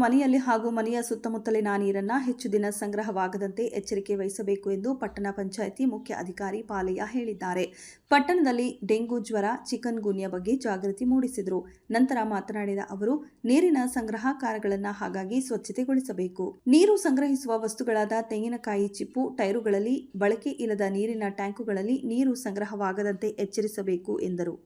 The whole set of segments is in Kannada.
ಮನೆಯಲ್ಲಿ ಹಾಗೂ ಮನೆಯ ಸುತ್ತಮುತ್ತಲಿನ ನೀರನ್ನು ಹೆಚ್ಚು ದಿನ ಸಂಗ್ರಹವಾಗದಂತೆ ಎಚ್ಚರಿಕೆ ವಹಿಸಬೇಕು ಎಂದು ಪಟ್ಟಣ ಪಂಚಾಯಿತಿ ಮುಖ್ಯ ಅಧಿಕಾರಿ ಪಾಲಯ್ಯ ಹೇಳಿದ್ದಾರೆ. ಪಟ್ಟಣದಲ್ಲಿ ಡೆಂಗು ಜ್ವರ, ಚಿಕನ್ ಗುನ್ಯಾ ಬಗ್ಗೆ ಜಾಗೃತಿ ಮೂಡಿಸಿದರು. ನಂತರ ಮಾತನಾಡಿದ ಅವರು, ನೀರಿನ ಸಂಗ್ರಹಕಾರಗಳನ್ನು ಹಾಗಾಗಿ ಸ್ವಚ್ಛತೆಗೊಳಿಸಬೇಕು. ನೀರು ಸಂಗ್ರಹಿಸುವ ವಸ್ತುಗಳಾದ ತೆಂಗಿನಕಾಯಿ ಚಿಪ್ಪು, ಟೈರುಗಳಲ್ಲಿ ಬಳಕೆ ಇಲ್ಲದ ನೀರಿನ ಟ್ಯಾಂಕುಗಳಲ್ಲಿ ನೀರು ಸಂಗ್ರಹವಾಗದಂತೆ ಎಚ್ಚರಿಸಬೇಕು ಎಂದರು.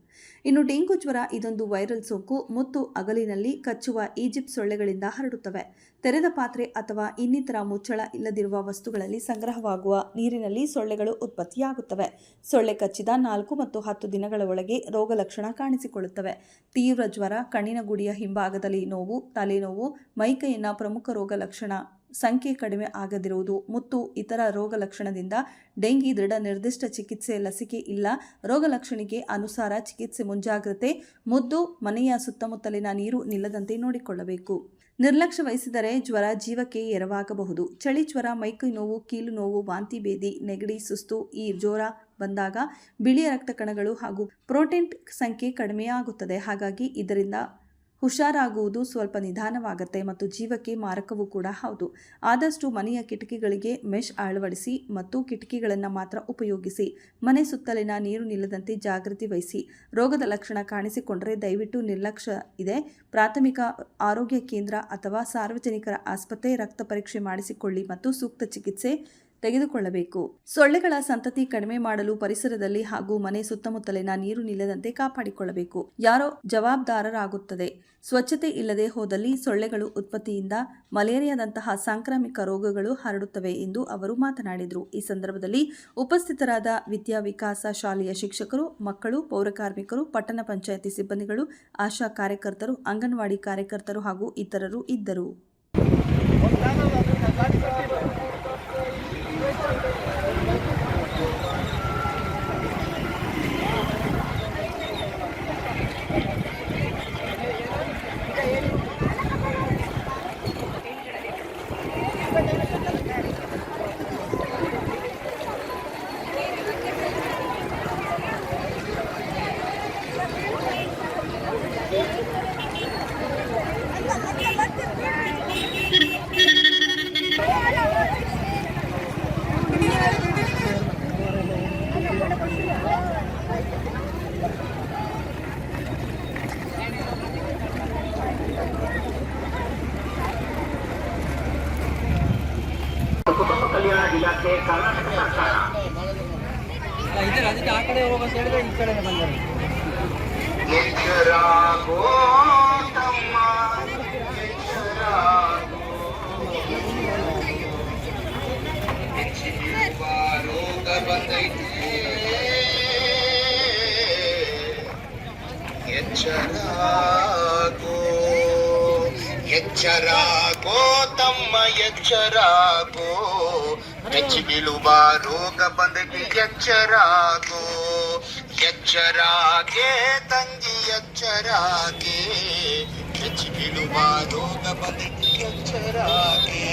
ಇನ್ನು ಡೆಂಗು ಜ್ವರ ಇದೊಂದು ವೈರಲ್ ಸೋಂಕು. ಮುತ್ತು ಅಗಲಿನಲ್ಲಿ ಕಚ್ಚುವ ಈಜಿಪ್ಟ್ ಸೊಳ್ಳೆಗಳಿಂದ ಹರಡುತ್ತವೆ. ತೆರೆದ ಪಾತ್ರೆ ಅಥವಾ ಇನ್ನಿತರ ಮುಚ್ಚಳ ಇಲ್ಲದಿರುವ ವಸ್ತುಗಳಲ್ಲಿ ಸಂಗ್ರಹವಾಗುವ ನೀರಿನಲ್ಲಿ ಸೊಳ್ಳೆಗಳು ಉತ್ಪತ್ತಿಯಾಗುತ್ತವೆ. ಸೊಳ್ಳೆ ಕಚ್ಚಿದ 4 ಮತ್ತು 10 ದಿನಗಳ ಒಳಗೆ ರೋಗ ಲಕ್ಷಣ ಕಾಣಿಸಿಕೊಳ್ಳುತ್ತವೆ. ತೀವ್ರ ಜ್ವರ, ಕಣ್ಣಿನ ಗುಡಿಯ ಹಿಂಭಾಗದಲ್ಲಿ ನೋವು, ತಲೆನೋವು, ಮೈಕೈಯಿನ ಪ್ರಮುಖ ರೋಗ ಲಕ್ಷಣ ಸಂಖ್ಯೆ ಕಡಿಮೆ ಆಗದಿರುವುದು ಮತ್ತು ಇತರ ರೋಗ ಲಕ್ಷಣದಿಂದ ಡೆಂಗಿ ದೃಢ ನಿರ್ದಿಷ್ಟ ಚಿಕಿತ್ಸೆ ಲಸಿಕೆ ಇಲ್ಲ. ರೋಗ ಲಕ್ಷಣಕ್ಕೆ ಅನುಸಾರ ಚಿಕಿತ್ಸೆ ಮುಂಜಾಗ್ರತೆ. ಮುದ್ದು ಮನೆಯ ಸುತ್ತಮುತ್ತಲಿನ ನೀರು ನಿಲ್ಲದಂತೆ ನೋಡಿಕೊಳ್ಳಬೇಕು. ನಿರ್ಲಕ್ಷ್ಯ ವಹಿಸಿದರೆ ಜ್ವರ ಜೀವಕ್ಕೆ ಎರವಾಗಬಹುದು. ಚಳಿ ಜ್ವರ, ಮೈಕೈ ನೋವು, ಕೀಲು ನೋವು, ವಾಂತಿ ಭೇದಿ, ನೆಗಡಿ, ಸುಸ್ತು ಈ ಜ್ವರ ಬಂದಾಗ ಬಿಳಿಯ ರಕ್ತ ಕಣಗಳು ಹಾಗೂ ಪ್ರೋಟೀನ್ ಸಂಖ್ಯೆ ಕಡಿಮೆಯಾಗುತ್ತದೆ. ಹಾಗಾಗಿ ಇದರಿಂದ ಹುಷಾರಾಗುವುದು ಸ್ವಲ್ಪ ನಿಧಾನವಾಗುತ್ತೆ ಮತ್ತು ಜೀವಕ್ಕೆ ಮಾರಕವೂ ಕೂಡ ಹೌದು. ಆದಷ್ಟು ಮನೆಯ ಕಿಟಕಿಗಳಿಗೆ ಮೆಶ್ ಅಳವಡಿಸಿ ಮತ್ತು ಕಿಟಕಿಗಳನ್ನು ಮಾತ್ರ ಉಪಯೋಗಿಸಿ. ಮನೆ ಸುತ್ತಲಿನ ನೀರು ನಿಲ್ಲದಂತೆ ಜಾಗೃತಿ ವಹಿಸಿ. ರೋಗದ ಲಕ್ಷಣ ಕಾಣಿಸಿಕೊಂಡರೆ ದಯವಿಟ್ಟು ನಿರ್ಲಕ್ಷ್ಯ ಇದೆ ಪ್ರಾಥಮಿಕ ಆರೋಗ್ಯ ಕೇಂದ್ರ ಅಥವಾ ಸಾರ್ವಜನಿಕರ ಆಸ್ಪತ್ರೆ ರಕ್ತ ಪರೀಕ್ಷೆ ಮಾಡಿಸಿಕೊಳ್ಳಿ ಮತ್ತು ಸೂಕ್ತ ಚಿಕಿತ್ಸೆ ತೆಗೆದುಕೊಳ್ಳಬೇಕು. ಸೊಳ್ಳೆಗಳ ಸಂತತಿ ಕಡಿಮೆ ಮಾಡಲು ಪರಿಸರದಲ್ಲಿ ಹಾಗೂ ಮನೆ ಸುತ್ತಮುತ್ತಲಿನ ನೀರು ನಿಲ್ಲದಂತೆ ಕಾಪಾಡಿಕೊಳ್ಳಬೇಕು. ಯಾರೋ ಜವಾಬ್ದಾರರಾಗುತ್ತದೆ. ಸ್ವಚ್ಛತೆ ಇಲ್ಲದೆ ಹೋದಲ್ಲಿ ಸೊಳ್ಳೆಗಳು ಉತ್ಪತ್ತಿಯಿಂದ ಮಲೇರಿಯಾದಂತಹ ಸಾಂಕ್ರಾಮಿಕ ರೋಗಗಳು ಹರಡುತ್ತವೆ ಎಂದು ಅವರು ಮಾತನಾಡಿದರು. ಈ ಸಂದರ್ಭದಲ್ಲಿ ಉಪಸ್ಥಿತರಾದ ವಿದ್ಯಾ ವಿಕಾಸ ಶಾಲೆಯ ಶಿಕ್ಷಕರು, ಮಕ್ಕಳು, ಪೌರಕಾರ್ಮಿಕರು, ಪಟ್ಟಣ ಪಂಚಾಯಿತಿ ಸಿಬ್ಬಂದಿಗಳು, ಆಶಾ ಕಾರ್ಯಕರ್ತರು, ಅಂಗನವಾಡಿ ಕಾರ್ಯಕರ್ತರು ಹಾಗೂ ಇತರರು ಇದ್ದರು. ಕುಟುಂಬ ಕಲ್ಯಾಣ ಇಲಾಖೆ, ಕರ್ನಾಟಕ ಸರ್ಕಾರ. ಅದಕ್ಕೆ ಆ ಕಡೆ ಹೋಗೋ ಹೇಳಿದ್ರೆ ಈ ಕಡೆ ಬಂದರೆ ಎಚ್ಚರಾಗೋ ತಮ್ಮ, ಎಚ್ಚರಾಗೋ ರೋಗ ಬಂದೈತೆ. ಎಚ್ಚರಾಗೋ ಎಚ್ಚರಾಗೋ ತಮ್ಮ, ಎಚ್ಚರಾಗೋ. ಬೆಚ್ಚಿ ಬೀಳುವ ರೋಗ ಬಂದೈತಿ. ಎಚ್ಚರಾಗೋ ಎಚ್ಚರಾಗೆ ತಂಗಿ, ಎಚ್ಚರಾಗೆ. ಬೆಚ್ಚಿ ಬೀಳುವ ರೋಗ ಬಂದೈತಿ. ಎಚ್ಚರಾಗೆ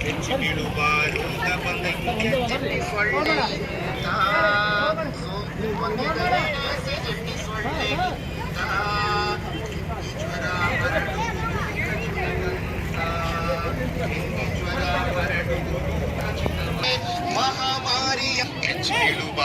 ಬೆಚ್ಚಿ ಬೀಳುವ ರೋಗ ಬಂದೈತಿ. ಎಚ್ಚರಿ ಸೊಳ್ಳೆ ಸೋಂಕು ಬಂದಿದೆ. ಸೊಳ್ಳೆ ಜ್ವರ ಮಹಾಮಾರಿಯ ಹೆಚ್ಚು ಬೀಳುವ